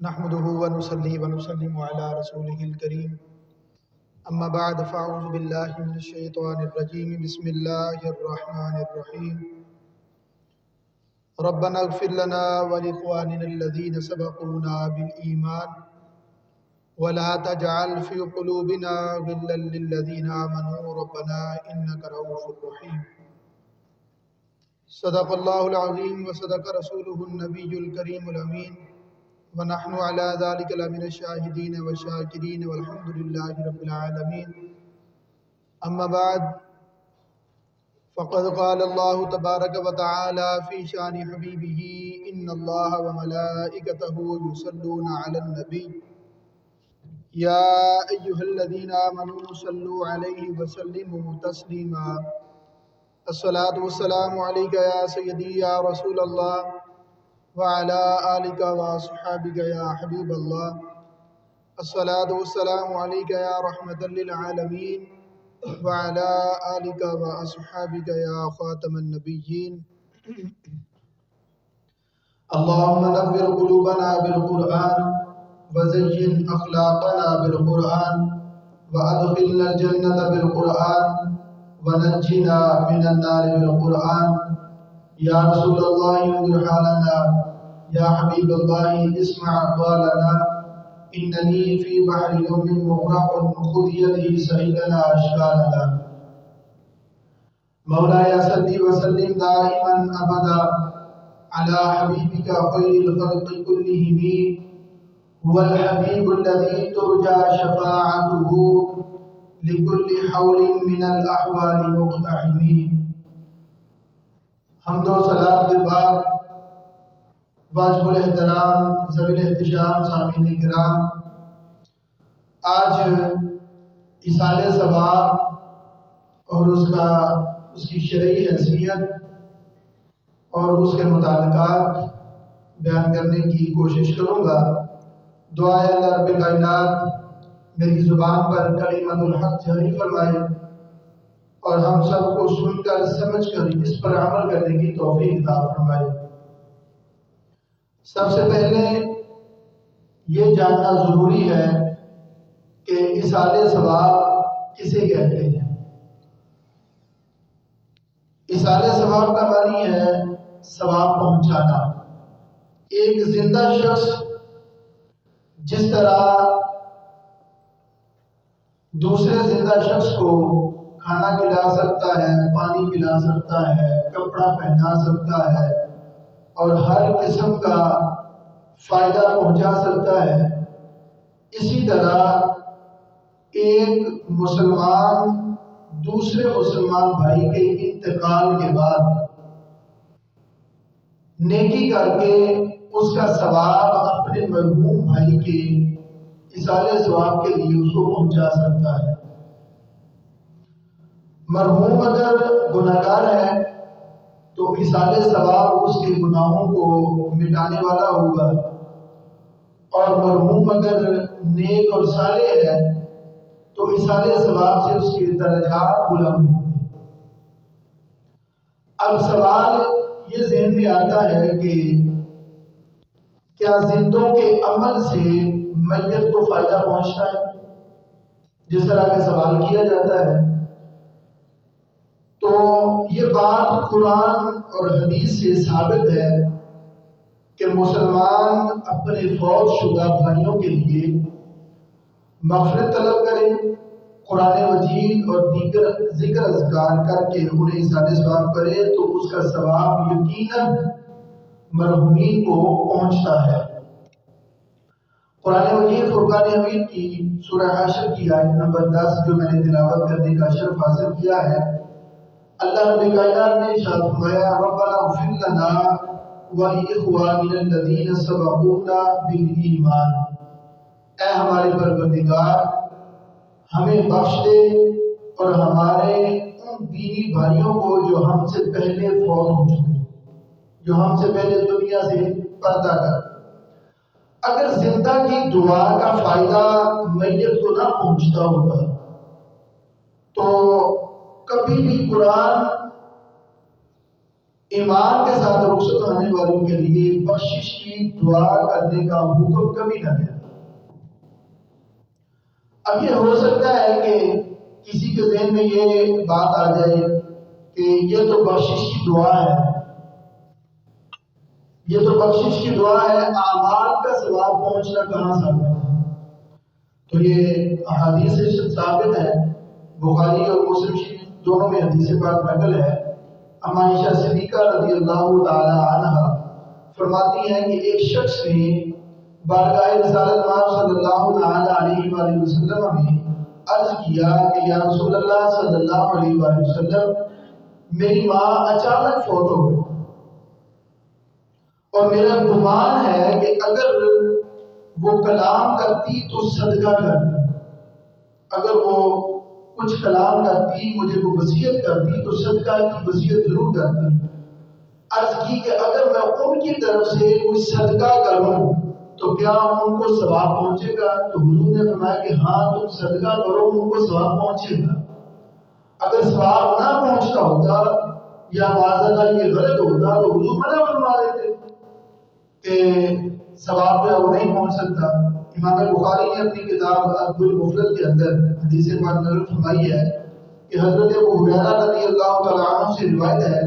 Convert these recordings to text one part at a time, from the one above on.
نحمده ونصلي ونسلم على رسوله الكريم أما بعد فأعوذ بالله من الشيطان الرجيم بسم الله الرحمن الرحيم ربنا اغفر لنا ولإخواننا الذين سبقونا بالإيمان ولا تجعل في قلوبنا غلا للذين آمنوا ربنا إنك رؤوف رحيم صدق الله العظيم وصدق رسوله النبي الكريم الأمين ونحن على ذلك لمن الشاهدين والشاكرين والحمد لله رب العالمين أما بعد فقد قال الله تبارك وتعالى في شان حبيبه إن الله وملائكته يصلون على النبي يا أيها الذين آمنوا صلوا عليه وسلموا تسليما الصلاة والسلام عليك يا سيدي يا رسول الله وعلى آلك وصحابك يا حبيب الله الصلاة والسلام عليك يا رحمة للعالمين وعلى آلك وأصحابك يا خاتم النبيين اللهم نور قلوبنا بالقرآن وزين أخلاقنا بالقرآن وأدخلنا الجنة بالقرآن ونجنا من النار بالقرآن يا رسول الله انظر حالنا يا حبيب الله اسمع أقوالنا إنني في بحر مغرق خذ يدي سعيدنا أشكالنا مولاي صل وسلم دائما أبدا على حبيبك خير الخلق كلهم هو الحبيب الذي ترجى شفاعته لكل حول من الأحوال مقتحمين حمد و صلاۃ کے بعد واجب الاحترام ذوی الاحتشام سامعین کرام، آج ایصال ثواب اور اس کی شرعی حیثیت اور اس کے متعلقات بیان کرنے کی کوشش کروں گا۔ دعا ہے اللہ رب کائنات میری زبان پر کلمۃ الحق جاری فرمائے اور ہم سب کو سن کر سمجھ کر اس پر عمل کرنے کی توفیق عطا فرمائے۔ سب سے پہلے یہ جاننا ضروری ہے کہ ایصال ثواب کسے کہتے ہیں۔ ایصال ثواب کا معنی ہے ثواب پہنچانا۔ ایک زندہ شخص جس طرح دوسرے زندہ شخص کو کھانا کھلا سکتا ہے، پانی پلا سکتا ہے، کپڑا پہنا سکتا ہے اور ہر قسم کا فائدہ پہنچا سکتا ہے، اسی طرح ایک مسلمان دوسرے مسلمان بھائی کے انتقال کے بعد نیکی کر کے اس کا ثواب اپنے مرحوم بھائی کے ایصال ثواب کے لیے اس کو پہنچا سکتا ہے۔ مرحوم اگر گناہگار ہے تو ایصال ثواب اس کے گناہوں کو مٹانے والا ہوگا، اور مرحوم اگر نیک اور صالح ہے تو ایصال ثواب سے اس کے درجات بلند ہوں گے۔ اب سوال یہ ذہن میں آتا ہے کہ کیا زندوں کے عمل سے میت کو فائدہ پہنچتا ہے؟ جس طرح کا سوال کیا جاتا ہے تو یہ بات قرآن اور حدیث سے ثابت ہے کہ مسلمان اپنے فوت شدہ بھائیوں کے لیے مغفرت طلب کرے، قرآن مجید اور دیگر ذکر اذکار کر کے انہیں ایصال ثواب کرے تو اس کا ثواب یقیناً مرحومین کو پہنچتا ہے۔ قرآن مجید فرقان حمید کی سورہ حشر کی آیت نمبر 10 جو میں نے تلاوت کرنے کا شرف حاصل کیا ہے، اللہ رب کائنات نے ارشاد فرمایا ربنا اغفر لنا ولاخواننا الذین سبقونا بالایمان، اے ہمارے پروردگار ہمیں بخش دے اور ہمارے ان دینی بھائیوں کو جو ہم سے پہلے فوت ہو چکے، جو ہم سے پہلے دنیا سے پردہ کر۔ اگر زندہ کی دعا کا فائدہ میت کو نہ پہنچتا ہوتا تو کبھی بھی قرآن ایمان کے ساتھ رخصت ہونے والوں کے لیے بخشش کی دعا کرنے کا حکم کبھی نہ دیا۔ اب یہ ہو سکتا ہے کہ کسی کے ذہن میں یہ بات آ جائے کہ یہ تو بخشش کی دعا ہے، یہ تو بخشش کی دعا ہے، اعمال کا ثواب پہنچنا کہاں ثابت ہے؟ تو یہ احادیث سے ثابت ہے، بخاری اور مسلم شریف دونوں میں حدیث پاک نقل ہے۔ اما عائشہ صدیقہ رضی اللہ تعالی عنہ فرماتی ہیں کہ ایک شخص نے بارگاہ رسالت مآب صلی اللہ تعالی علیہ وآلہ وسلم میں عرض کیا کہ یا رسول اللہ صلی اللہ علیہ وآلہ وسلم، میری ماں اچانک فوت ہو گئی اور میرا گمان ہے کہ اگر وہ کلام کرتی تو صدقہ کرتی، اگر وہ کچھ کلام کرتی، مجھے وہ وصیت کرتی تو صدقہ کی وصیت ضرور کرتی۔ عرض کی کہ اگر میں ان کی طرف سے کوئی صدقہ کروں تو کیا ان کو ثواب پہنچے گا؟ تو حضور نے فرمایا کہ ہاں، تم صدقہ کرو، ان کو ثواب پہنچے گا۔ اگر ثواب نہ پہنچتا ہوتا یا معاذاللہ یہ غلط ہوتا تو حضور منع فرما دیتے کہ ثواب جو ہے وہ نہیں پہنچ سکتا۔ امام بخاری نے اپنی کتاب ادب المفرد کے اندر حدیث پاک نقل فرمائی ہے کہ حضرت ابو ہریرہ رضی اللہ تعالیٰ عنہ سے روایت ہے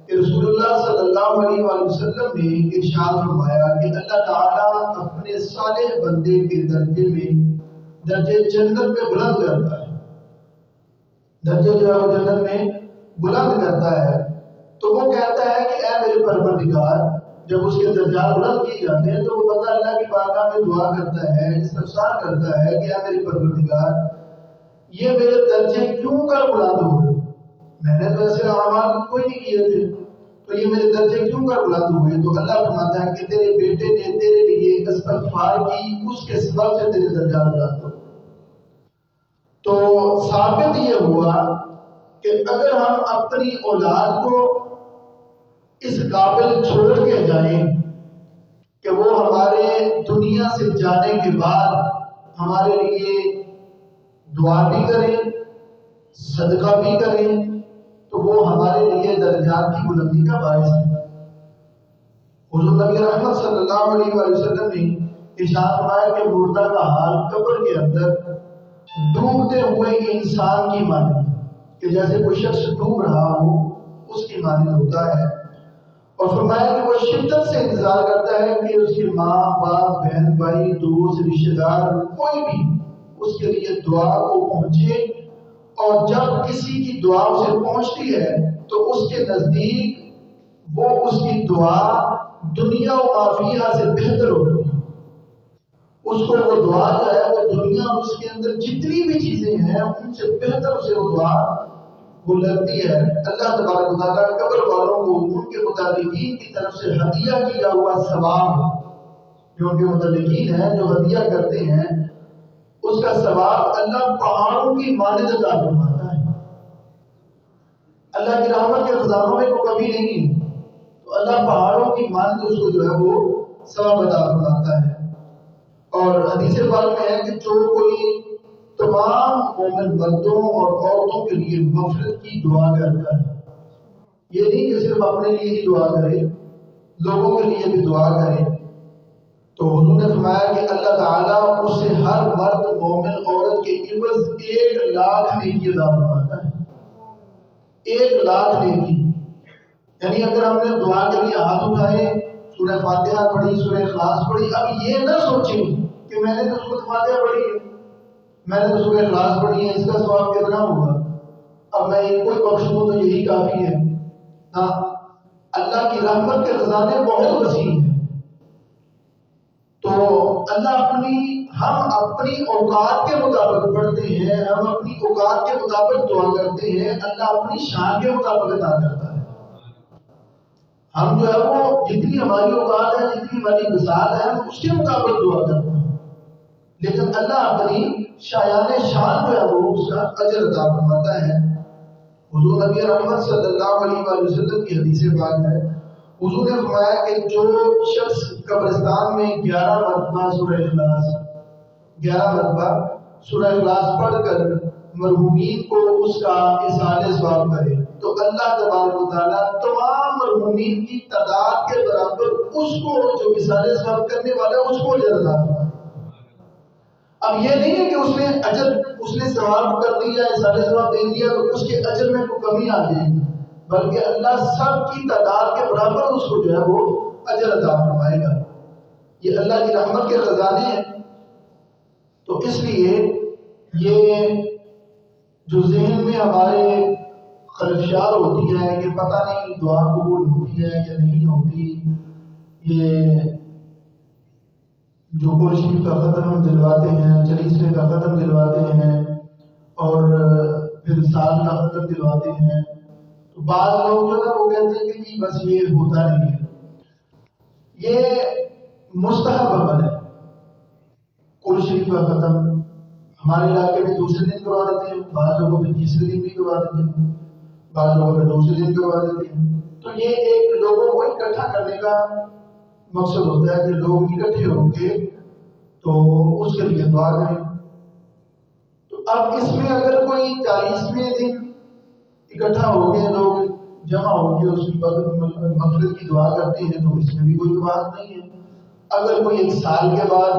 کہ رسول اللہ صلی اللہ علیہ وآلہ وسلم نے ارشاد فرمایا کہ اللہ تعالیٰ اپنے صالح بندے کے درجے جنت میں بلند کرتا ہے، درجے جو ہے وہ جنت میں بلند کرتا ہے۔ تو وہ کہتا ہے کہ اے میرے پروردگار، جب اس کے درجات بلند کیے جاتے ہیں تو وہ بندہ اللہ کی بارگاہ میں دعا کرتا ہے، استفسار کرتا ہے کہ اے میرے پروردگار، یہ میرے درجے کیوں کر بلند ہوئے؟ میں نے تو ایسے اعمال کوئی نہیں کیے تھے، تو یہ میرے درجے کیوں کر بلند ہوئے؟ تو اللہ فرماتا ہے کہ تیرے بیٹے نے تیرے لیے استغفار کی، اس کے سبب سے تیرے درجات بلند ہوئے۔ تو ثابت یہ ہوا کہ اگر ہم اپنی اولاد کو اس قابل چھوڑ کے جائیں کہ وہ ہمارے دنیا سے جانے کے بعد ہمارے لیے دعا بھی کریں، صدقہ بھی کریں، تو وہ ہمارے لیے درجات کی بلندی کا باعث ہے۔ حضور نبی رحمت صلی اللہ علیہ وآلہ وسلم نے ارشاد فرمایا کہ مردہ کا حال قبر کے اندر ڈوبتے ہوئے انسان کی مانند، کہ جیسے کوئی شخص ڈوب رہا ہو اس کی مانند ہوتا ہے، اور فرمایا کہ وہ شدت سے انتظار کرتا ہے کہ اس کی ماں، باپ، بہن، بھائی، دوست، رشتہ دار کوئی بھی اس کے لیے دعا کو پہنچے، اور جب کسی کی دعا اسے پہنچتی ہے تو اس کے نزدیک وہ اس کی دعا دنیا و ما فیہا سے بہتر ہوتی ہے۔ اس کو وہ دعا جو ہے وہ دنیا اور اس کے اندر جتنی بھی چیزیں ہیں ان سے بہتر اسے وہ دعا وہ لگتی ہے۔ اللہ تبارک و تعالیٰ قبر والوں کو ان کے متعلقین کی طرف سے ہدیہ کیا ہوا ثواب، جو ان کے متعلقین ہیں جو ہدیہ کرتے ہیں، اس کا ثواب اللہ پہاڑوں کی مانند عطا فرماتا ہے۔ اللہ کی رحمت کے خزانوں میں کوئی کمی نہیں ہے، تو اللہ پہاڑوں کی مانند اس کو جو ہے وہ ثواب عطا فرماتا ہے۔ اور حدیث پاک میں ہے کہ جو کوئی تمام مومن مردوں اور عورتوں کے لیے مغفرت کی دعا کرتا ہے، یہ نہیں کہ صرف اپنے لیے ہی دعا کرے، لوگوں کے لیے بھی دعا کرے، تو حضور نے فرمایا کہ اللہ تعالیٰ اس سے ہر مرد مومن عورت کے عوض 1,00,000 نیکی عطا فرماتا ہے۔ 1,00,000 نیکی، یعنی اگر ہم نے دعا کے لیے ہاتھ اٹھائے، سورہ فاتحہ پڑھی، سورہ اخلاص پڑھی، اب یہ نہ سوچیں کہ میں نے تو سورہ فاتحہ پڑھی ہے، میں نے تو سورہ اخلاص پڑھی ہے، اس کا ثواب کتنا ہوگا، اب میں ان کو بخشوں تو یہی کافی ہے۔ ہاں، اللہ کی رحمت کے خزانے بہت وسیع ہیں، تو اللہ ہم اپنی اوقات کے مطابق پڑھتے ہیں، ہم اپنی اوقات کے مطابق دعا کرتے ہیں، اللہ اپنی شان کے مطابق عطا کرتا ہے۔ ہم جو ہے وہ جتنی ہماری اوقات ہے، جتنی ہماری وسعت ہے، ہم اس کے مطابق دعا کرتے ہیں، لیکن اللہ اپنی شایان شان جو ہے وہ اس کا اجر عطا فرماتا ہے۔ حضور نبی رحمت صلی اللہ علیہ وآلہ وسلم کی حدیث پاک ہے، حضور نے فرمایا کہ جو شخص قبرستان میں 11 مرتبہ سورہ اخلاص پڑھ کر مرحومین کو اس کا ایصال ثواب کرے، تو اللہ تبارک و تعالیٰ تمام مرحومین کی تعداد کے برابر اس کو جو مثال ثواب کرنے والا ہے اس کو اجر عطا فرمائے۔ اب یہ نہیں ہے کہ اس نے اجر اس نے ثواب کر دیا مثال ثواب دے دیا تو اس کے اجر میں کوئی کمی آ جائے گی، بلکہ اللہ سب کی تعداد کے برابر اس کو جو ہے وہ اجر عطا فرمائے گا۔ یہ اللہ کی رحمت کے خزانے ہیں۔ تو اس لیے یہ جو ذہن میں ہمارے خلفشار ہوتی ہے کہ پتہ نہیں دعا قبول ہوتی ہے یا نہیں ہوتی، یہ جو قرآن شریف کا ختم ہم دلواتے ہیں، چلیسوے کا ختم دلواتے ہیں اور پھر سال کا ختم دلواتے ہیں، تو بعض لوگ جو ہے وہ کہتے ہیں کہ جی بس یہ ہوتا نہیں ہے۔ یہ مستحب عمل ہے۔ قرآن شریف کا ختم ہمارے علاقے میں دوسرے دن کروا دیتے ہیں، بعض لوگوں میں تیسرے دن بھی کروا دیتے ہیں، بعض لوگوں میں دوسرے دن کروا دیتے ہیں۔ تو یہ ایک لوگوں کو اکٹھا کرنے کا مقصد ہوتا ہے کہ لوگ اکٹھے ہو کے تو اس کے لیے دعا کریں۔ تو اب اس میں اگر کوئی 40ویں دن اکٹھا ہو کے لوگ جمع ہو کے اس کی مغفرت کی دعا کرتے ہیں تو اس میں بھی کوئی بات نہیں ہے۔ اگر کوئی 1 سال کے بعد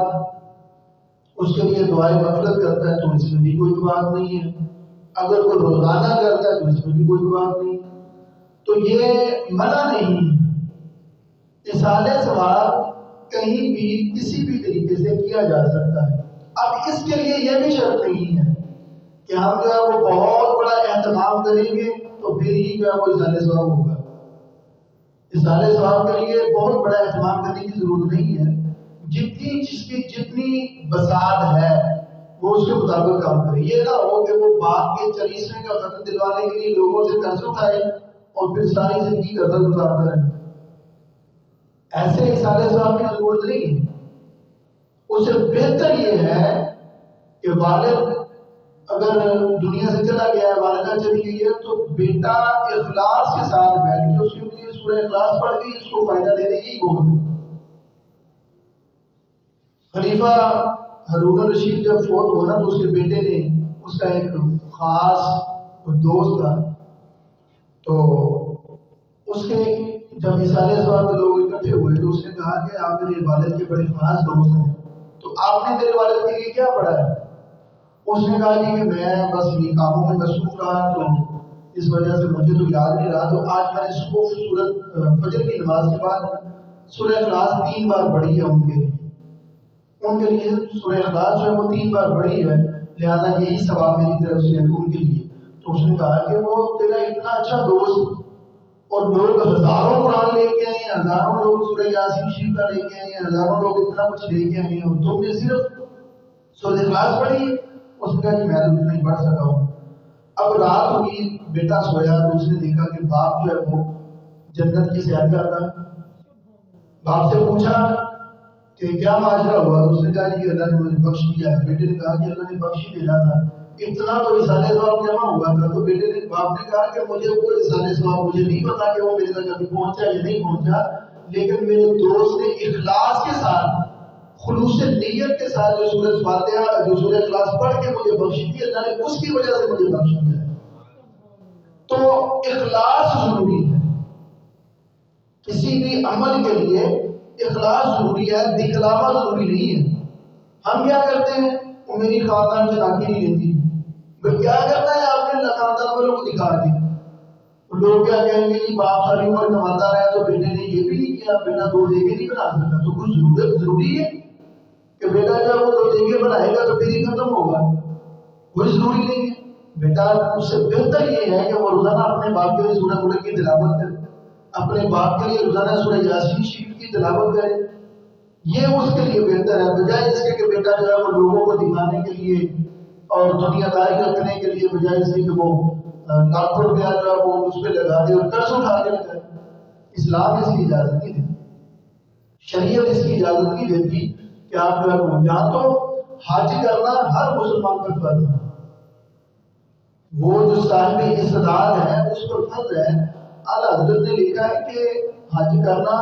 اس کے لیے دعائیں مغفرت کرتا ہے تو اس میں بھی کوئی بات نہیں ہے۔ اگر کوئی روزانہ کرتا ہے تو اس میں بھی کوئی بات نہیں ہے۔ تو یہ منع نہیں ہے۔ اصال ثواب کہیں بھی کسی بھی طریقے سے کیا جا سکتا ہے۔ اب اس کے لیے یہ بھی شرط نہیں ہے کہ ہم جو ہے وہ بہت بڑا اہتمام کریں گے تو پھر ہی جو ہے وہ اصال ثواب ہوگا۔ اصال ثواب کے لیے بہت بڑا اہتمام کرنے کی ضرورت نہیں ہے۔ جس کی جتنی بساط ہے وہ اس کے مطابق کام کرے۔ یہ نہ ہو کہ وہ باپ کے 40ویں کا ختم دلوانے کے لیے لوگوں سے قرض اٹھائے اور پھر ساری زندگی قرض اتارتا رہے۔ ایسے اصال ثواب کی ضرورت نہیں ہے۔ اس سے بہتر یہ ہے کہ والد اگر دنیا سے چلا گیا ہے، والدہ چلی گئی ہے، تو بیٹا اخلاص کے ساتھ بیٹھ کے اس کے لیے سورہ اخلاص پڑھ کے اس کو فائدہ دے دے، یہی بہت ہے۔ خلیفہ ہارون الرشید جب فوت ہوا نا تو اس کے بیٹے نے اس کا ایک خاص دوست تھا، تو اس کے جب اصال ثواب کے لوگ اکٹھے ہوئے تو اس نے کہا کہ آپ میرے والد کے بڑے خاص دوست ہیں، تو آپ نے میرے والد کے لیے کیا پڑھا ہے؟ اس نے کہا جی کہ میں بس یہ کاموں میں مصروف رہا تو اس وجہ سے مجھے تو یاد نہیں رہا، تو آج میں نے صبح سورۃ فجر کی نماز کے بعد سورہ اخلاص 3 بار پڑھی ہے ان کے لیے سورہ اخلاص جو ہے وہ 3 بار پڑھی ہے، لہذا یہی ثواب میری طرف سے ہے ان کے لیے۔ تو اس نے کہا کہ وہ تیرا اتنا اچھا دوست اور لوگ ہزاروں قرآن لے کے آئے ہیں، ہزاروں لوگ سورہ یاسین شریف کا لے کے آئے ہیں، ہزاروں لوگ اتنا کچھ لے کے آئے ہیں اور تم نے صرف سورہ اخلاص پڑھی۔ اس نے کہا کہ میں تو نہیں پڑھ سکا ہوں۔ اب رات ہوئی، بیٹا سویا تو اس نے دیکھا کہ باپ جو ہے وہ جنت کی سیر کرتا ہے۔ باپ سے پوچھا کہ کیا ماجرا ہوا؟ تو اس نے کہا کہ اللہ نے مجھے بخش دیا ہے۔ بیٹے نے کہا کہ اللہ نے بخش ہی دینا تھا، اتنا تو اصال ثواب جمع ہوا تھا۔ تو بیٹے نے باپ نے کہا کہ مجھے وہ اصال ثواب مجھے نہیں پتا کہ وہ میرے تک ابھی پہنچا یا نہیں پہنچا، لیکن میرے دوست نے اخلاص کے ساتھ خلوص نیت کے ساتھ جو سورۃ فاتحہ جو سورۃ اخلاص پڑھ کے مجھے بخش دی، اللہ نے اس کی وجہ سے مجھے بخش دیا۔ تو اخلاص ضروری ہے، کسی بھی عمل کے لیے اخلاص ضروری ہے، دکھلاوا ضروری نہیں ہے۔ ہم کیا کرتے ہیں؟ وہ میری خاندان چلاکی نہیں لیتی، کیا کرتا ہے آپ نے خاندان والوں کو دکھا دیا، لوگ کیا کہیں گے جی باپ ساری عمر کماتا رہا تو بیٹے نے یہ بھی نہیں کیا، بیٹا 2 دیگے نہیں بنا سکتا، تو کچھ ضروری ہے کہ بیٹا جب وہ 2 دیگے بنائے گا تو پھر ہی ختم ہوگا؟ کوئی ضروری نہیں ہے۔ بیٹا اس سے بہتر یہ ہے کہ وہ روزانہ اپنے باپ کے لیے سورہ ملک کی تلاوت کرے، اپنے باپ کے لیے روزانہ سورہ یاسین شریف کی تلاوت کرے، یہ اس کے لیے بہتر ہے، بجائے اس کے کہ بیٹا جو ہے وہ لوگوں کو دکھانے کے لیے اور دنیا داری رکھنے کے لیے، بجائے اس کے کہ وہ لاکھوں روپیہ جو ہے وہ اس پہ لگا دے اور قرض اٹھا کے لگائے۔ اسلام اس کی اجازت نہیں دیتی، شریعت اس کی اجازت نہیں دیتی کہ آپ جو ہے وہ یہاں تو حج کرنا ہر مسلمان پر فرض ہے، وہ جو صاحب استطاعت ہے اس پر فرض ہے۔ اعلیٰ حضرت نے لکھا ہے کہ حج کرنا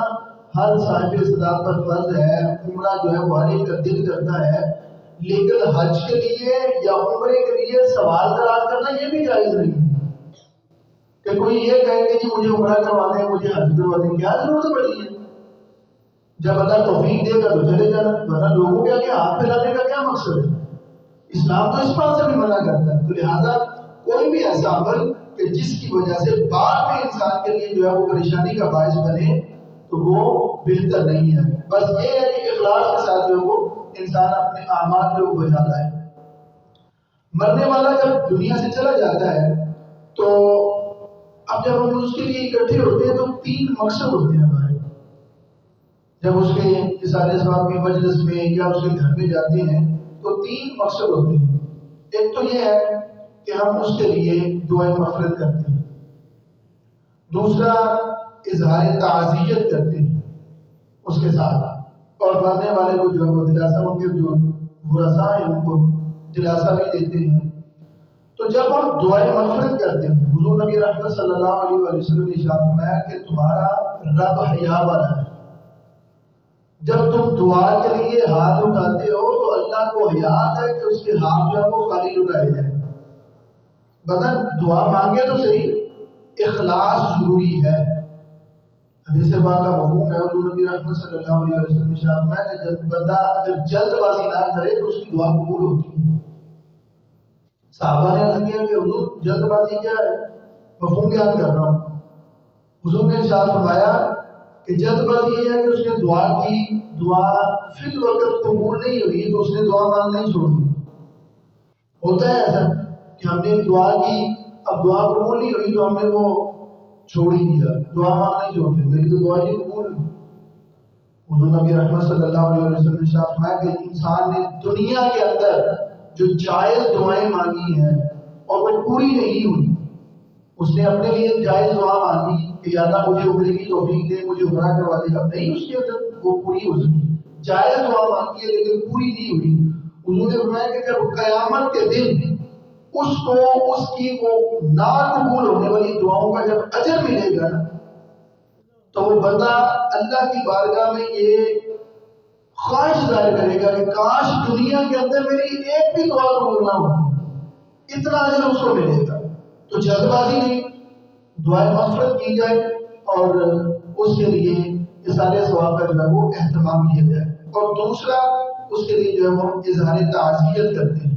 ہر صاحب استطاعت پر فرض ہے، عمرہ جو ہے وہ ہر ایک کا دل کرتا ہے، لیکن حج کے لیے یا عمرے کے لیے سوال دراز کرنا یہ بھی جائز نہیں کہ کوئی یہ کہے کہ جی مجھے عمرہ کروا دیں، مجھے حج کروا دیں، کیا ضرورت پڑی ہے؟ جب اللہ توفیق دے گا تو چلے جانا، ورنہ لوگوں کے آگے ہاتھ پھیلانے کا کیا مقصد ہے؟ اسلام تو اس بات سے بھی منع کرتا ہے۔ تو لہٰذا کوئی بھی ایسا عمل کہ جس کی وجہ سے بعد میں انسان کے لیے جو ہے وہ پریشانی کا باعث بنے تو وہ بہتر نہیں ہے۔ بس یہ ہے کہ اخلاص کے ساتھ جو وہ انسان اپنے اعمال جو بجاتا ہے۔ مرنے والا جب دنیا سے چلا جاتا ہے تو اب جب ہم اس کے لیے اکٹھے ہوتے ہیں تو 3 مقصد ہوتے ہیں ہمارے۔ جب اس کے اظہار ثواب کی مجلس میں یا اس کے گھر میں جاتے ہیں تو 3 مقصد ہوتے ہیں۔ ایک تو یہ ہے کہ ہم اس کے لیے دعائیں مغفرت کرتے ہیں، دوسرا اظہار تعزیت کرتے ہیں اس کے ساتھ، اور مرنے والے کو جو ہے وہ دلاسا، ان کے جو ورثاء ہیں ان کو دلاسا بھی دیتے ہیں۔ تو جب ہم دعائیں مغفرت کرتے ہیں، حضور نبی رحمت صلی اللہ علیہ وآلہ وسلم نے ارشاد فرمایا کہ تمہارا رب حیا والا ہے۔ جب تم دعا کے لیے ہاتھ اٹھاتے ہو تو اللہ کو حیا آتا ہے کہ اس کے ہاتھ جو ہے وہ خالی اٹھائے جائیں۔ بدن دعا مانگے تو صحیح، اخلاص ضروری ہے۔ حدیث پاک کا مفہوم ہے، حضور نبی رحمت صلی اللہ علیہ وسلم نے ارشاد فرمایا کہ جب بندہ اگر جلد بازی نہ کرے تو اس کی دعا قبول ہوتی ہے۔ صحابہ نے عرض کیا کہ حضور جلد بازی کیا ہے؟ مفہوم بیان کر رہا ہوں۔ حضور نے ارشاد فرمایا کہ جلد بازی یہ ہے کہ اس نے دعا کی، دعا فی الوقت قبول نہیں ہوئی تو اس نے دعا مانگنا ہی چھوڑ دی۔ ہوتا ہے ایسا کہ ہم نے دعا کی، اب دعا قبول نہیں ہوئی تو ہم نے وہ چھوڑ ہی دیا، دعا مانگنا ہی چھوڑ دیا، میری تو دعا ہی قبول ہوئی۔ حضور نبی رحمت صلی اللہ علیہ وسلم نے ارشاد فرمایا کہ انسان نے دنیا کے اندر جو جائز دعائیں مانگی ہیں اور وہ پوری نہیں ہوئی، اس نے اپنے لیے جائز دعا مانگی کہ یا اللہ مجھے عمرے کی توفیق دے، مجھے عمرہ کروا دے گا، نہیں اس کے اندر وہ پوری ہو سکی۔ جائز دعا مانگی ہے لیکن پوری نہیں ہوئی۔ حضور نے فرمایا کہ جب قیامت کے دن اس کو اس کی وہ ناقبول ہونے والی دعاؤں کا جب اجر ملے گا تو وہ بندہ اللہ کی بارگاہ میں یہ خواہش ظاہر کرے گا کہ کاش دنیا کے اندر میری ایک بھی دعا قبول نہ ہوتی، اتنا اجر اس کو ملے گا۔ تو جلد بازی نہیں، دعائیں مغفرت کی جائے اور اس کے لیے اظہار ثواب کا جو ہے وہ اہتمام کیا جائے، اور دوسرا اس کے لیے جو ہے وہ اظہار تعزیت کرتے ہیں۔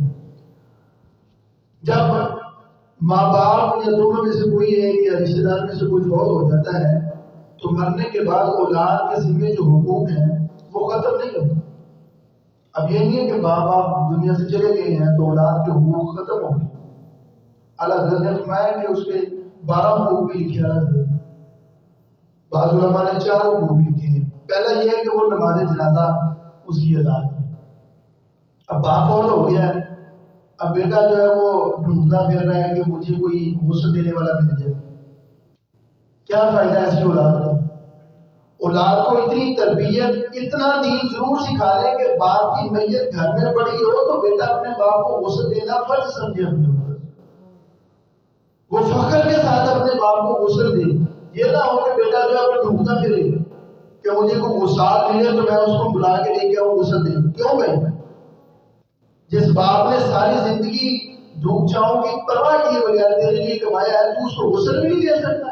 جب ماں باپ یا دونوں میں سے کوئی ایک یا رشتے دار میں سے کوئی فوت ہو جاتا ہے تو مرنے کے بعد اولاد کے ذمے جو حقوق ہیں وہ ختم نہیں ہوتے۔ اب یہ نہیں ہے کہ ماں باپ دنیا سے چلے گئے ہیں تو اولاد کے حقوق ختم ہو گئے۔ اللہ حضرت نے فرمایا کہ اس کے 12 حقوق بھی لکھے ہیں۔ بعض علماء نے 4 حقوق لکھے ہیں۔ پہلا یہ ہے کہ وہ نماز جنازہ اس کی ادا کرے۔ اب باپ فوت ہو گیا ہے، اب بیٹا جو ہے وہ ڈھونڈتا پھر رہا ہے کہ مجھے کوئی غسل دینے والا مل جائے۔ کیا فائدہ ہے ایسی اولاد کا؟ اولاد کو اتنی تربیت، اتنا دین ضرور سکھا لیں کہ باپ کی میت گھر میں پڑی ہو تو بیٹا اپنے باپ کو غسل دینا فرض سمجھے اپنے اوپر، وہ فخر کے ساتھ اپنے باپ کو غسل دے۔ یہ نہ ہو کہ بیٹا جو ہے وہ ڈھونڈتا پھرے کہ مجھے کوئی غسال ملے تو میں اس کو بلا کے لے کے آؤں غسل دے۔ کیوں بھائی؟ جس باپ نے ساری زندگی دھوپ چھاؤں کی پرواہ کیے بغیر تیرے لیے کمایا ہے تو اس کو غسل بھی نہیں دے سکتا؟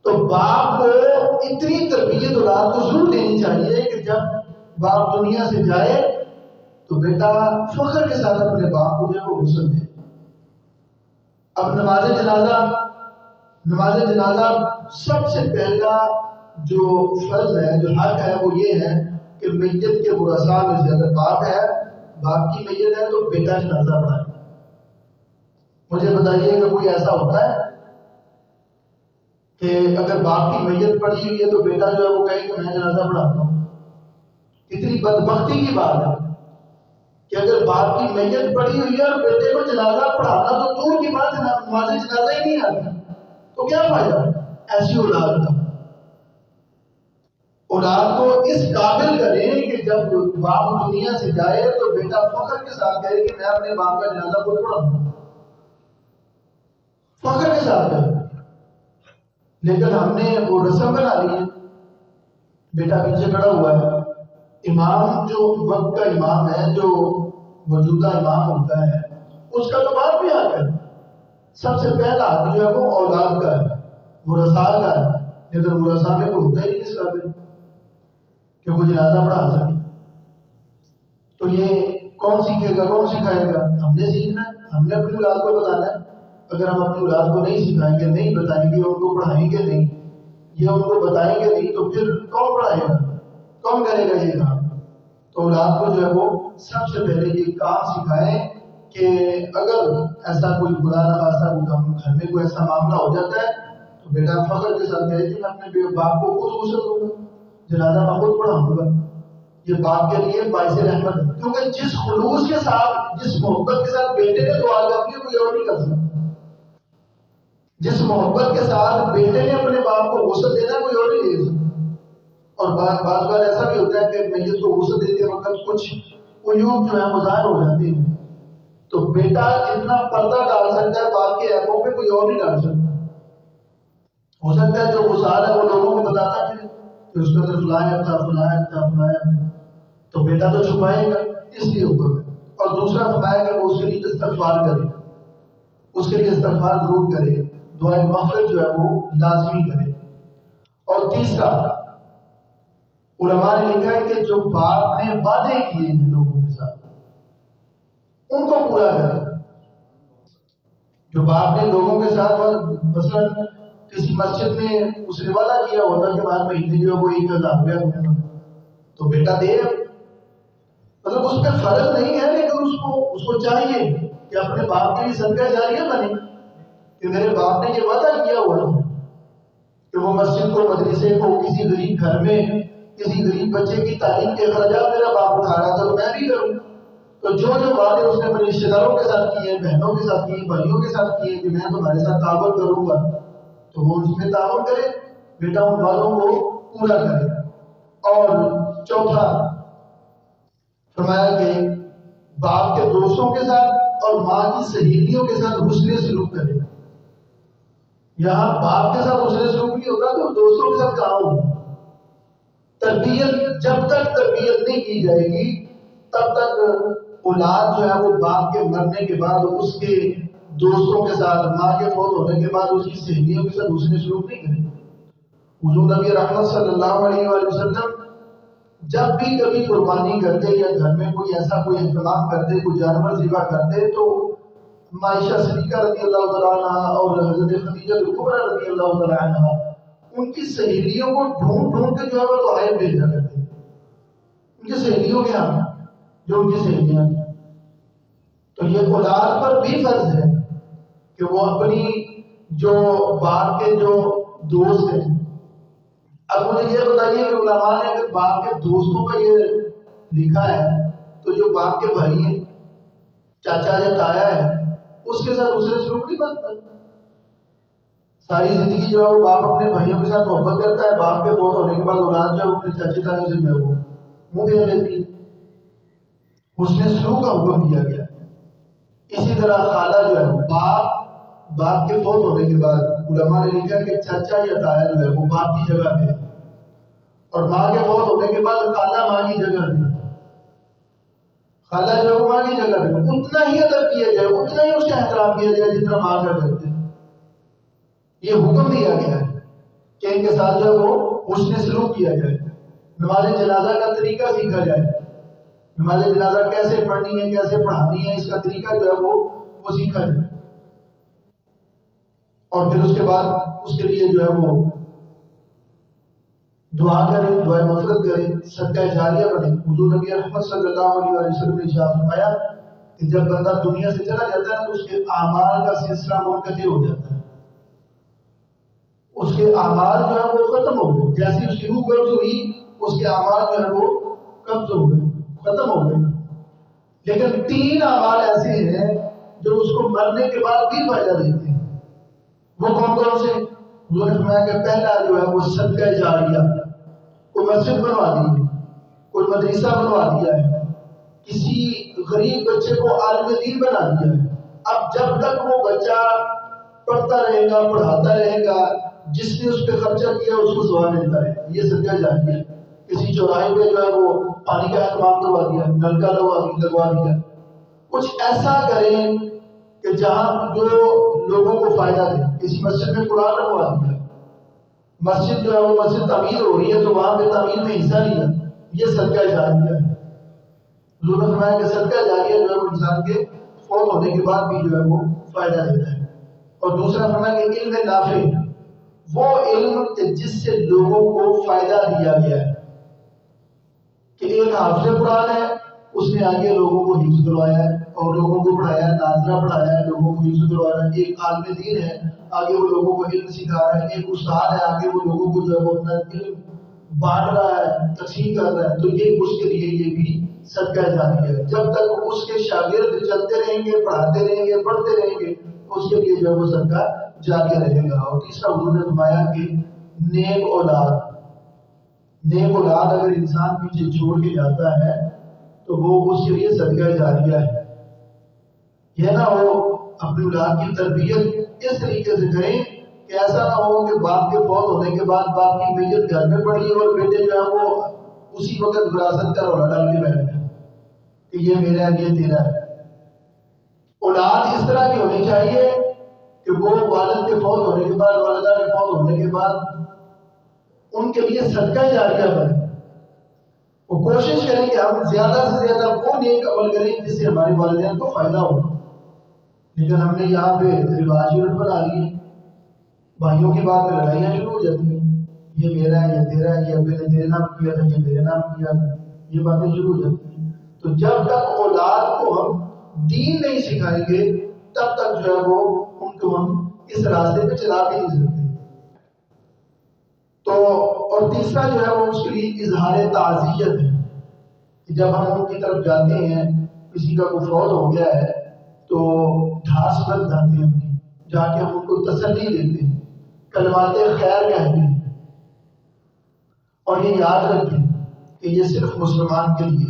تو باپ کو اتنی تربیت اولاد کو ضرور دینی چاہیے کہ جب باپ دنیا سے جائے تو بیٹا فخر کے ساتھ اپنے باپ کو جو ہے وہ غسل دے۔ اب نماز جنازہ سب سے پہلا جو فرض ہے، جو حق ہے، وہ یہ ہے کہ میت کے ورثاء میں سے اگر باپ ہے، باپ کی میت ہے تو بیٹا جنازہ پڑھائے۔ مجھے بتائیے کہ کوئی ایسا ہوتا ہے کہ اگر باپ کی میت پڑی ہوئی ہے تو بیٹا جو ہے وہ کہے کہ میں جنازہ پڑھاتا ہوں؟ اتنی بدبختی کی بات ہے کہ اگر باپ کی میت پڑی ہوئی ہے اور بیٹے کو جنازہ پڑھانا تو دور کی بات ہے، نماز جنازہ ہی نہیں آتی تو کیا فائدہ ایسی اولاد کا؟ اولاد کو اس قابل کریں کہ جب باپ دنیا سے جائے تو بیٹا فخر کے ساتھ کہے کہ میں اپنے باپ کا جنازہ خود پڑھاؤں، فخر کے ساتھ کہے۔ لیکن ہم نے وہ رسم بنا لی ہے، بیٹا پیچھے کھڑا ہوا ہے، امام جو وقت کا امام ہے، جو موجودہ امام ہوتا ہے، اس کا تو بات بھی آ گیا سب سے پہلا حق جو ہے وہ اولاد کا ہے، ورثاء کا ہے، لیکن ورثاء میں کوئی ہوتا ہی نہیں اس قابل کہ وہ جنازہ پڑھا سکے۔ تو یہ کون سیکھے گا، کون سکھائے گا؟ ہم نے سیکھنا ہے، ہم نے اپنی اولاد کو بتانا ہے۔ اگر ہم اپنی اولاد کو نہیں سکھائیں گے، نہیں بتائیں گے، ان کو پڑھائیں گے نہیں، یہ ان کو بتائیں گے نہیں، تو پھر کون پڑھائے گا، کون کرے گا یہ کام؟ تو اولاد کو جو ہے وہ سب سے پہلے یہ کام سکھائیں کہ اگر ایسا کوئی خدا نخواستہ گھر میں کوئی ایسا معاملہ ہو جاتا ہے تو بیٹا فخر کے ساتھ کہے کہ میں اپنے باپ کو خود غسل دوں گا، جنازہ میں خود پڑھاؤں گا۔ یہ باپ کے لیے باعث رحمت ہے، کیونکہ جس خلوص کے ساتھ، جس محبت کے ساتھ بیٹے نے دعا کرتی ہے کوئی اور نہیں کر سکتا۔ جس محبت کے ساتھ بیٹے نے اپنے باپ کو غسل دینا کوئی اور نہیں دے سکتا۔ اور بعض بار ایسا بھی ہوتا ہے کہ میت کو غسل دیتے وقت کچھ عیوب جو ہے وہ ظاہر ہو جاتے ہیں، تو بیٹا جتنا پردہ ڈال سکتا ہے باپ کے عیبوں پہ کوئی اور نہیں ڈال سکتا۔ ہو سکتا ہے جو غسال ہے وہ لوگوں کو بتاتا ہے کہ اس کا اندر فلاں عیب تھا، فلاں عیب تھا، فلاں عیب تھا، تو بیٹا تو چھپائے گا، اس لیے حکم ہے۔ اور دوسرا فرمایا کہ وہ اس کے لیے استغفار کرے، اس کے لیے استغفار ضرور کرے، دعائے مغفرت جو ہے وہ لازمی کرے۔ اور تیسرا علماء نے لکھا ہے کہ جو باپ نے وعدے کیے ہیں لوگوں کے ساتھ ان کو پورا کرے۔ جو باپ نے لوگوں کے ساتھ مثلا کسی مسجد میں اس نے وعدہ کیا ہوتا کہ بعد مہینے جو ہے وہ 1000 روپیہ دوں گا، تو بیٹا دے، مطلب اس پہ فرض نہیں ہے، لیکن اس کو چاہیے کہ اپنے باپ کے لیے صدقہ جاریہ بنے کہ میرے باپ نے یہ وعدہ کیا ہوا ہے کہ وہ مسجد کو، مدرسے کو، کسی غریب گھر میں کسی غریب بچے کی تعلیم کے اخراجات میرا باپ اٹھا رہا تھا تو میں بھی کروں۔ تو جو وعدے اس نے اپنے رشتے داروں کے ساتھ کیے، بہنوں کے ساتھ کیے، بھائیوں کے ساتھ کیے کہ میں تمہارے ساتھ تعاون کروں گا، تو وہ اس میں تعاون کرے، بیٹا ان وعدوں کو پورا کرے۔ اور چوتھا فرمایا کہ باپ کے دوستوں کے ساتھ اور ماں کی سہیلیوں کے ساتھ حسن سلوک کرے۔ یہاں باپ کے ساتھ حسن سلوک نہیں ہوتا تو دوستوں کے ساتھ کہاں ہوگا؟ تربیت، جب تک تربیت نہیں کی جائے گی تب تک اولاد جو ہے وہ باپ کے مرنے کے بعد اس کے دوستوں کے ساتھ، ماں کے فوت ہونے کے بعد اس کی سہیلیوں کے ساتھ حسن سلوک نہیں کرے۔ حضور نبی رحمت صلی اللہ علیہ وآلہ وسلم جب بھی کبھی قربانی کرتے یا گھر میں کوئی ایسا کوئی اہتمام کرتے، کوئی جانور ذبح کرتے، تو عائشہ صدیقہ رضی اللہ تعالیٰ عنہ اور حضرت خدیجہ کبریٰ رضی اللہ تعالیٰ عنہ ان کی سہیلیوں کو ڈھونڈ ڈھونڈ کے جو ہے وہ تحائف بھیجا کرتے، ان کی سہیلیوں کے ہاں جو ان کی سہیلیاں تھیں۔ تو یہ اولاد پر بھی فرض ہے کہ وہ اپنی جو باپ کے جو دوست ہیں، اب مجھے یہ بتائیے کہ علماء نے اگر باپ کے دوستوں کا یہ لکھا ہے تو جو باپ کے بھائی ہیں، چاچا یا تایا ہے، اس کے ساتھ دوسرے سلوک نہیں بنتا۔ ساری زندگی جو ہے وہ باپ اپنے بھائیوں کے ساتھ محبت کرتا ہے، باپ کے فوت ہونے کے بعد اولاد جو ہے اپنے چاچے تایا سے جو ہے وہ منہ پھیر لیتی ہے۔ حسن سلوک کا حکم دیا گیا۔ اسی طرح خالہ جو ہے باپ کے فوت ہونے کے بعد علماء نے لکھا کہ چاچا یا تایا جو ہے وہ باپ کی جگہ پہ، اور ماں کے فوت ہونے کے بعد خالہ ماں کی جگہ پہ، خالہ جو ہے ماں کی جگہ پہ، اتنا ہی ادب کیا جائے، اتنا ہی اس کا احترام کیا جائے جتنا ماں کا کرتے ہیں۔ یہ حکم دیا گیا ہے کہ ان کے ساتھ جو ہے وہ حسن سلوک کیا جائے، نماز جنازہ کا طریقہ سیکھا جائے، نماز جنازہ کیسے پڑھنی ہے، کیسے پڑھانی ہے، اس کا طریقہ جو ہے وہ سیکھا جائے۔ اور پھر اس کے بعد اس کے لیے جو ہے وہ دعا کرے، دعائے مغفرت کرے، صدقہ جاریہ بنے۔ حضور نبی رحمت صلی اللہ علیہ وسلم نے ارشاد فرمایا کہ جب بندہ دنیا سے چلا جاتا ہے تو اس کے اعمال کا سلسلہ منقطع ہو جاتا ہے، اس کے اعمال جو ہے وہ ختم ہو گئے، جیسی اس کی روح قبض ہوئی اس کے اعمال جو ہے وہ قبض ہو گئے، ختم ہو گئے۔ لیکن 3 اعمال ایسے ہیں جو اس کو مرنے کے بعد بھی فائدہ دیتے ہیں۔ وہ کون کون سے؟ حضور نے فرمایا کہ پہلا جو ہے وہ صدقہ جاریہ، کوئی مسجد بنوا دی، کوئی مدرسہ بنوا دیا ہے، کسی غریب بچے کو عالم دین بنا دیا ہے، اب جب تک وہ بچہ پڑھتا رہے گا، پڑھاتا رہے گا، جس نے اس پہ خرچہ کیا اس کو ثواب ملتا ہے، یہ صدقہ جاریہ ہے۔ کسی چوراہے پہ جو ہے وہ پانی کا اہتمام کروا دیا، نل کا لگوا دیا، کچھ ایسا کریں کہ جہاں جو لوگوں کو فائدہ دے. کسی مسجد میں قرآن رکھوا دیا, مسجد جو ہے وہ مسجد تعمیر ہو رہی ہے تو وہاں پہ تعمیر میں حصہ لیا, یہ صدقہ جاریہ ہے. حضور نے فرمایا کہ صدقہ جاریہ جو ہے وہ انسان کے فوت ہونے کے بعد بھی جو ہے وہ فائدہ دیتا ہے. اور دوسرا فرمایا کہ علم نافع, وہ علم کہ جس سے لوگوں کو فائدہ دیا گیا ہے. کہ ایک حافظ قرآن ہے, اس نے آگے لوگوں کو حفظ کروایا ہے اور لوگوں کو پڑھایا ہے, ناظرہ پڑھایا ہے, لوگوں کو حفظ کروایا ہے. ایک عالم دین ہے, آگے وہ لوگوں کو علم سکھا رہا ہے. ایک استاد ہے, آگے وہ لوگوں کو جو ہے وہ اپنا علم بانٹ رہا ہے, تقسیم کر رہا ہے. تو یہ اس کے لیے یہ بھی صدقہ جاریہ ہے. جب تک اس کے شاگرد چلتے رہیں گے, پڑھاتے رہیں گے, پڑھتے رہیں گے, اس کے لیے جو ہے وہ صدقہ جاریہ رہے گا. اور تیسرا حضور نے فرمایا کہ نیک اولاد, نیک اولاد اگر انسان پیچھے چھوڑ کے جاتا ہے تو وہ اس کے لیے صدقہ جاریہ ہے. یہ نہ ہو اپنی اولاد کی تربیت اس طریقے سے کریں کہ ایسا نہ ہو کہ باپ کے فوت ہونے کے بعد باپ کی میت گھر میں پڑی اور بیٹے جو ہے وہ اسی وقت وراثت کا رولا ڈال کے بیٹھ گئے کہ یہ میرا ہے, یہ تیرا ہے. اولاد اس طرح کی ہونی چاہیے کہ وہ والد کے فوت ہونے کے بعد, والدہ کے فوت ہونے کے بعد ان کے لیے صدقہ جاریہ بنے. وہ کوشش کریں کہ ہم زیادہ سے زیادہ وہ نیک عمل کریں جس سے ہمارے والدین کو فائدہ ہو. لیکن ہم نے یہاں پہ رواج الٹ بنا لیے, بھائیوں کی بات میں لڑائیاں شروع ہو جاتی ہیں, یہ میرا ہے, یہ تیرا ہے, یہ ابے نے تیرے نام کیا تھا, یہ میرے نام کیا تھا, یہ باتیں شروع ہو جاتی ہیں. تو جب تک اولاد کو ہم دین نہیں سکھائیں گے تب تک جو ہے وہ ان کو ہم اس راستے پہ چلا بھی نہیں سکتے. تو اور تیسرا جو ہے وہ اس کے لیے اظہار تعزیت ہے کہ جب ہم ان کی طرف جاتے ہیں, کسی کا کوئی فوت ہو گیا ہے تو ڈھاس بند جاتے ہیں, جا کے ہم ان کو تسلی دیتے ہیں, کلمات خیر کہتے ہیں. اور یہ یاد رکھیں کہ یہ صرف مسلمان کے لیے,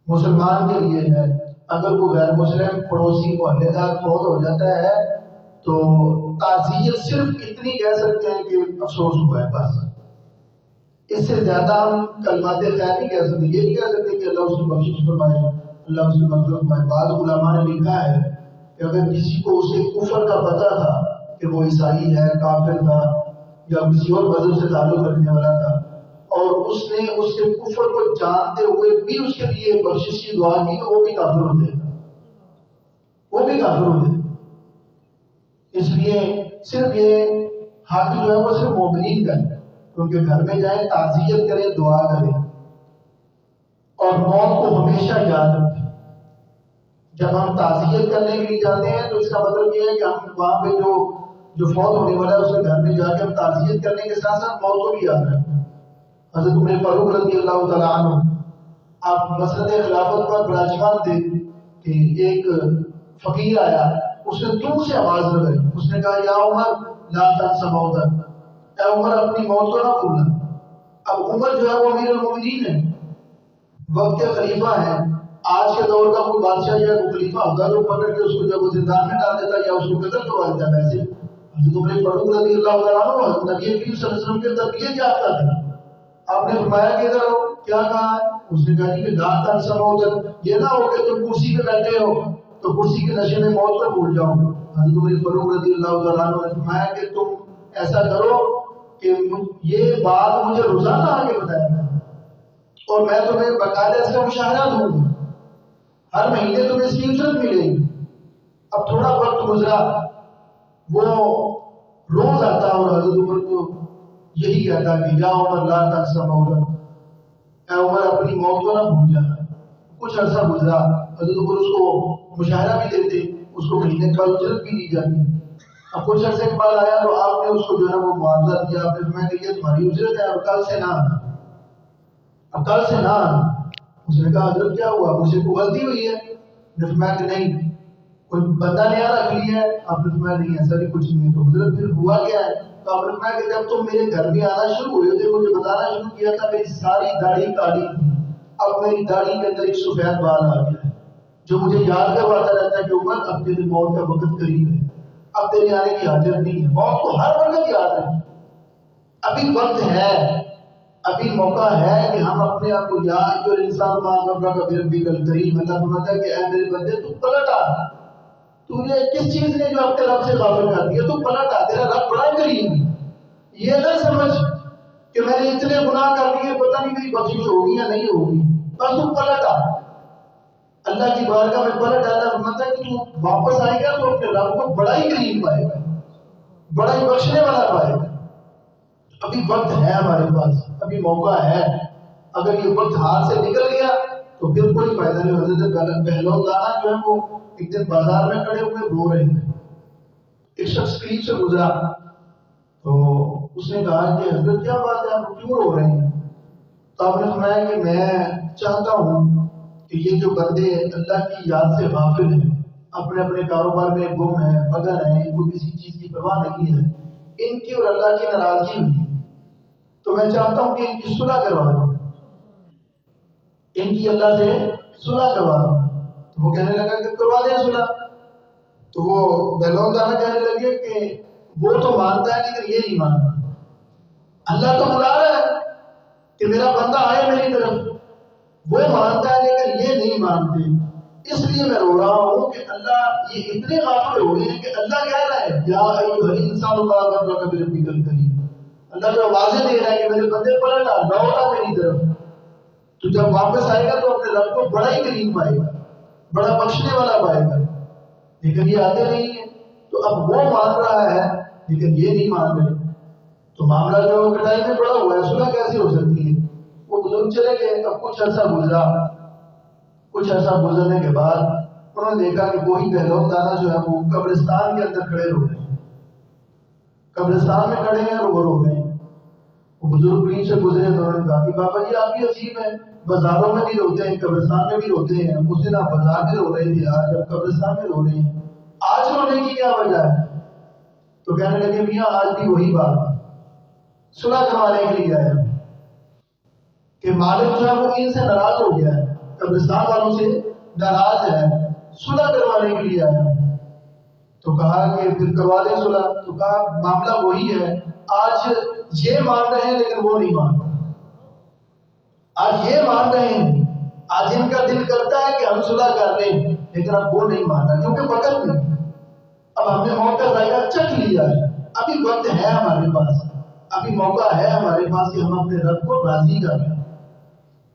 مسلمان کے لیے ہے. اگر کوئی غیر مسلم پڑوسی محلے دار فوت ہو جاتا ہے تو تعزیت صرف اتنی کہہ سکتے ہیں کہ افسوس ہوا ہے, بس. اس سے زیادہ ہم کلمات خیر نہیں کہہ سکتے. یہ نہیں کہہ سکتے کہ اللہ اس کی بخشش فرمائے, اللہ اس کی مغفرت فرمائے. بعض علماء نے لکھا ہے کہ اگر کسی کو اس کے کفر کا پتہ تھا کہ وہ عیسائی ہے, کافر تھا, یا کسی اور مذہب سے تعلق رکھنے والا تھا, اور اس نے اس کے کفر کو جانتے ہوئے بھی اس کے لیے بخشش کی دعا کی, تو وہ بھی کافر ہو جائے گا, وہ بھی کافر ہو جائے گا. اس لیے صرف یہ حق جو ہے وہ صرف مومنین کا ہے, کیونکہ گھر میں جائیں, تعزیت کریں, دعا کریں, اور موت کو ہمیشہ یاد رکھیں. جب ہم تعزیت کرنے کے لیے جاتے ہیں تو اس کا مطلب یہ ہے کہ ہم وہاں پہ جو فوت ہونے والا ہے اس کے گھر میں جا کے ہم تعزیت کرنے کے ساتھ ساتھ موت کو بھی یاد رکھیں. حضرت عمر فاروق رضی اللہ تعالیٰ عنہ آپ مسند خلافت پر براجمان تھے کہ ایک فقیر آیا, اس نے دور سے آواز لگائی, اس نے کہا یا عمر لا تنس موتک, اے عمر اپنی موت کو نہ بھولنا. اب عمر جو ہے وہ امیر المومنین ہے, وقت کے خلیفہ ہیں. آج کے دور کا کوئی بادشاہ یا کوئی خلیفہ ہوتا تو پکڑ کے اس کو جب وہ زندان میں ڈال دیتا یا اس کو قتل کروا دیتا. ویسے حضرت عمر فاروق رضی اللہ تعالیٰ عنہ نبی کریم صلی اللہ علیہ وسلم کے تربیت یافتہ تھے. آپ نے فرمایا کہ ادھر ہو, کیا کہا ہے؟ اس نے کہا کہ لا تنس موتک, یہ نہ ہو کہ تم کرسی پہ بیٹھے ہو تو کرسی کے نشے میں موت کو بھول جاؤ. حضرت عمر فاروق رضی اللہ تعالیٰ عنہ نے فرمایا کہ تم ایسا کرو کہ یہ بات مجھے روزانہ آگے بتایا اور میں تمہیں باقاعدہ اس کا مشاہدہ دوں گا, ہر مہینے تمہیں اس کی اجرت ملے گی. اب تھوڑا وقت گزرا, وہ روز آتا اور حضرت عمر کو یہی کہتا کہ یا عمر لا تنس موتک, اے عمر اپنی موت کو نہ بھول جانا. کچھ عرصہ گزرا, حضرت عمر اس کو مشاہدہ بھی دیتے, اس کو مہینے کا اجرت بھی دی جاتی. اب کچھ عرصے کے بعد آیا تو آپ نے اس کو جو ہے وہ معاوضہ دیا. آپ نے فرمایا کہ یہ تمہاری اجرت ہے اور کل سے نہ آنا, اب کل سے نہ آنا. اس نے کہا حضرت کیا ہوا, مجھ سے کوئی غلطی ہوئی ہے؟ نے فرمایا کہ نہیں, کوئی بندہ نیا رکھ لیا ہے. آپ نے فرمایا نہیں ایسا بھی کچھ نہیں ہے. تو حضرت پھر ہوا کیا ہے؟ تو آپ نے فرمایا کہ جب تم میرے گھر میں آنا شروع ہوئے تھے, مجھے بتانا شروع کیا تھا, میری ساری داڑھی کالی تھی, اب میری داڑھی کے اندر ایک سفید بال آ گیا ہے جو مجھے یاد کرواتا رہتا ہے کہ عمر اب تیری موت کا وقت قریب ہے, اب تیرے آنے کی حاجت نہیں ہے. موت کو ہر وقت یاد رکھیں, ابھی وقت ہے, ابھی موقع ہے کہ ہم اپنے آپ کو یاد, جو انسان ماں باپ کا پھر بھی کل کریم, اللہ فرماتا ہے کہ اے میرے بندے تو پلٹ آ, تجھے کس چیز نے جو اپنے رب سے غافل کر دیا؟ تو پلٹ آ، تیرا رب بڑا کریم ہے. یہ نہ سمجھ کہ میں نے اتنے گناہ کر دیے پتہ نہیں میری بخشش ہوگی یا نہیں ہوگی. بس تو پلٹ آ، اللہ کی بارگاہ میں پلٹ آنا مطلب کہ تو واپس آئے گا تو اپنے رب کو بڑا ہی کریم پائے گا، بڑا ہی بخشنے والا پائے گا. ابھی وقت ہے ہمارے پاس، ابھی موقع ہے. اگر یہ وقت ہاتھ سے نکل گیا تو پھر کوئی فائدہ نہیں. حضرت بہلول لانا جو ہے وہ ایک دن بازار میں کھڑے ہوئے رو رہے تھے. ایک شخص قریب سے گزرا تو اس نے کہا کہ حضرت کیا بات ہے، آپ کیوں رو رہے ہیں؟ تو آپ نے فرمایا کہ میں چاہتا ہوں کہ یہ جو بندے اللہ کی یاد سے غافل ہیں، اپنے اپنے کاروبار میں گم ہیں، مگن ہیں، ان کو کسی چیز کی پرواہ نہیں ہے، ان کی اور اللہ کی ناراضگی ہوئی، تو میں چاہتا ہوں کہ ان کی صلح کروا دو، ان کی اللہ سے صلح کروا دو. تو وہ کہنے لگا کہ کروا دیں صلح. تو وہ بہلول دانا کہنے لگے کہ وہ تو مانتا ہے لیکن یہ نہیں مانتا. اللہ تو بلا رہا ہے کہ میرا بندہ آئے میری طرف، وہ مانتا ہے لیکن یہ نہیں مانتے. اس لیے میں رو رہا ہوں کہ اللہ یہ اتنے غافل ہو گئے ہیں کہ اللہ کہہ رہا ہے یا ایھا الانسان ما غرک بربک الکریم. اللہ جو واضح دے رہا ہے کہ میرے بندے پلٹ آ، لوٹ آ میری طرف. تو جب واپس آئے گا تو اپنے رب کو بڑا ہی کریم پائے گا، بڑا بخشنے والا پائے گا. لیکن یہ آتے نہیں ہیں. تو اب وہ مان رہا ہے لیکن یہ نہیں مان رہے. تو معاملہ جو کٹائی میں پڑا ہوا ہے، صلح کیسے ہو سکتی ہے؟ وہ بزرگ چلے گئے. اب کچھ عرصہ گزرا، کچھ عرصہ گزرنے کے بعد انہوں نے دیکھا کہ وہی بہلول دانا جو ہے وہ قبرستان کے اندر کھڑے ہو رہے ہیں. قبرستان میں کھڑے ہیں اور وہ رو رہے ہیں. وہ بزرگ قریب سے گزرے تو انہوں نے کہا کہ بابا جی آپ بھی عجیب ہیں، بازاروں میں بھی روتے ہیں، قبرستان میں بھی روتے ہیں. اس دن آپ بازار میں رو رہے تھے، آج آپ قبرستان میں رو رہے ہیں، آج رونے کی کیا وجہ ہے؟ تو کہنے لگے میاں آج بھی وہی بات ہے، صلح کروانے کے لیے آیا کہ مالک جو ہے وہ ان سے ناراض ہو گیا ہے، قبرستان والوں سے ناراض ہے، صلح کروانے کے لیے آیا. تو کہا کہ پھر کروا دیں صلح. تو کہا معاملہ وہی ہے، آج یہ مان رہے ہیں لیکن وہ نہیں مان رہے. آج یہ مان رہے ہیں، آج ان کا دل کرتا ہے کہ ہم صلح کر لیں لیکن اب وہ نہیں مان رہا کیونکہ وقت نہیں. اب ہم نے موت کا ذائقہ چکھ لیا ہے، ابھی وقت ہے ہمارے پاس، ابھی موقع ہے ہمارے پاس کہ ہم اپنے رب کو راضی کر لیں.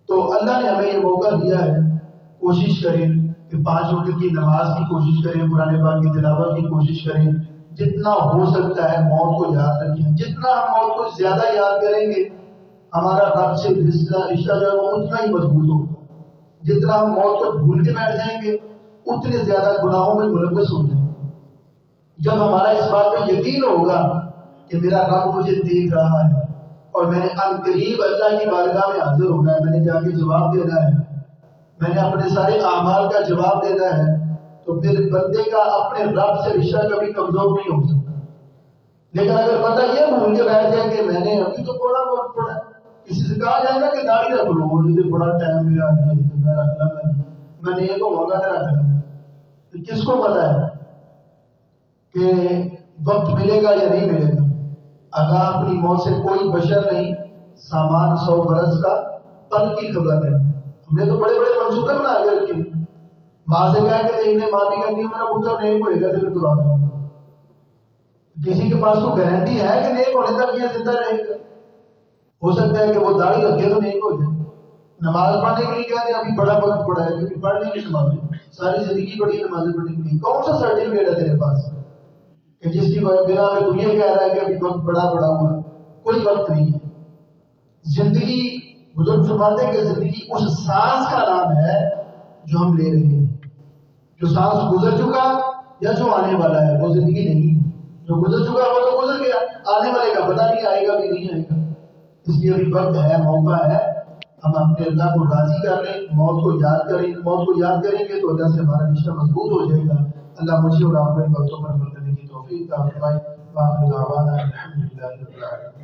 تو اللہ نے ہمیں یہ موقع دیا ہے، کوشش کریں کہ 5 وقت کی نماز کی کوشش کریں، قرآن پاک کی تلاوت کی کوشش کریں، جتنا ہو سکتا ہے موت کو یاد رکھیں. جتنا ہم موت کو زیادہ یاد کریں گے ہمارا رب سے رشتہ جو ہے وہ اتنا ہی مضبوط ہوگا. جتنا ہم موت کو بھول کے بیٹھ جائیں گے اتنے زیادہ گناہوں میں ملوث ہو جائیں گے. جب ہمارا اس بات پہ یقین ہوگا کہ میرا رب مجھے دیکھ رہا ہے اور میں نے ان قریب اللہ کی بارگاہ میں حاضر ہونا ہے، میں نے جا کے جواب دینا ہے، میں نے اپنے سارے اعمال کا جواب دینا ہے، تو پھر بندے کا اپنے رب سے رشتہ کبھی کمزور نہیں ہو سکتا. لیکن اگر بندہ یہ بھول کے بیٹھ جائے کہ میں نے ابھی تو بڑا وقت پڑا، کسی سے کہا جائے گا کہ داڑھی رکھ لو، مجھے بڑا ٹائم ملا میں رکھ لا، میں نے یہ کو ہوگا نہ رکھ لا. کس کو پتا ہے کہ وقت ملے گا یا نہیں ملے گا؟ آگاہ اپنی موت سے کوئی بشر نہیں، سامان 100 برس کا پل کی خبر ہے. ہم نے تو بڑے بڑے منصوبے بنا کے رکھے. ماں سے کہا کہ دیکھنے ماں بھی کہتی ہے میرا پتر نہیں ہوئے گا تو دعا دو. کسی کے پاس تو گارنٹی ہے کہ نیک ہونے تک یہ زندہ رہے گا؟ ہو سکتا ہے کہ وہ داڑھی رکھے تو نیک ہو جائے. نماز پڑھنے کے لیے کہتے ہیں ابھی بڑا وقت پڑا ہے کیونکہ پڑھ نہیں کی نمازیں، ساری زندگی پڑھی ہے نمازیں پڑھنے کے لیے. کون سا سرٹیفکیٹ ہے تیرے پاس کہ جس کی بنا میں تو یہ کہہ رہا ہے کہ ابھی وقت بڑا ہوا ہے؟ کوئی وقت نہیں ہے. زندگی، بزرگ فرماتے ہیں کہ زندگی اس سانس کا نام ہے جو ہم لے رہے ہیں. جو سانس گزر چکا یا جو آنے والا ہے وہ زندگی نہیں. جو گزر چکا وہ تو گزر گیا، آنے والے کا پتہ نہیں آئے گا بھی نہیں آئے گا. اس لیے ابھی وقت ہے، موقع ہے، ہم اپنے اللہ کو راضی کر لیں، موت کو یاد کریں. موت کو یاد کریں گے تو اللہ سے ہمارا رشتہ مضبوط ہو جائے گا. اللہ مجھے اور آپ کو ان باتوں پر عمل کرنے کی توفیق عطا فرمائے. وآخر دعوانا الحمدللہ رب العالمین.